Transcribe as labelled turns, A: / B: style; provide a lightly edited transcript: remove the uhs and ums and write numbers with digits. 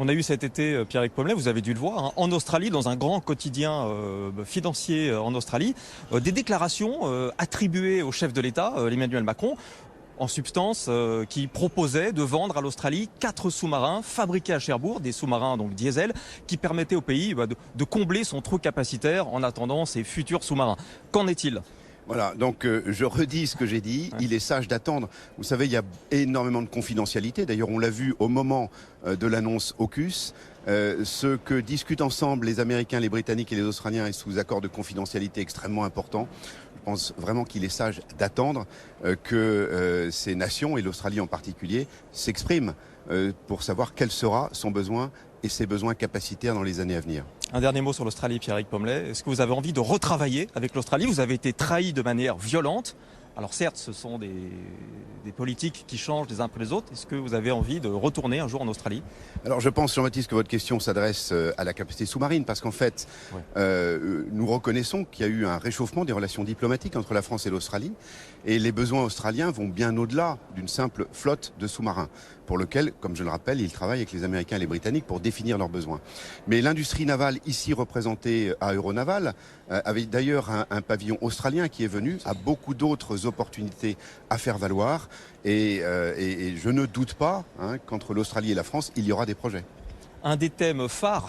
A: On a eu cet été, Pierrick Pomelet, vous avez dû le voir, hein, en Australie, dans un grand quotidien financier en Australie, des déclarations attribuées au chef de l'État, Emmanuel Macron, en substance, qui proposait de vendre à l'Australie 4 sous-marins fabriqués à Cherbourg, des sous-marins donc diesel, qui permettaient au pays de combler son trou capacitaire en attendant ses futurs sous-marins. Qu'en est-il?
B: Voilà, donc je redis ce que j'ai dit, il est sage d'attendre. Vous savez, il y a énormément de confidentialité. D'ailleurs, on l'a vu au moment de l'annonce AUKUS. Ce que discutent ensemble les Américains, les Britanniques et les Australiens est sous accord de confidentialité extrêmement important. Je pense vraiment qu'il est sage d'attendre que ces nations, et l'Australie en particulier, s'expriment pour savoir quel sera son besoin et ses besoins capacitaires dans les années à venir.
A: Un dernier mot sur l'Australie, Pierrick Pomelet. Est-ce que vous avez envie de retravailler avec l'Australie? Vous avez été trahi de manière violente. Alors certes, ce sont des politiques qui changent les uns après les autres. Est-ce que vous avez envie de retourner un jour en Australie?
B: Alors je pense, Jean-Baptiste, que votre question s'adresse à la capacité sous-marine, parce qu'en fait, nous reconnaissons qu'il y a eu un réchauffement des relations diplomatiques entre la France et l'Australie, et les besoins australiens vont bien au-delà d'une simple flotte de sous-marins, pour lequel, comme je le rappelle, ils travaillent avec les Américains et les Britanniques pour définir leurs besoins. Mais l'industrie navale ici représentée à Euronaval, avec d'ailleurs un pavillon australien qui est venu, a beaucoup d'autres opportunités à faire valoir, et je ne doute pas qu'entre l'Australie et la France, il y aura des projets.
A: Un des thèmes phares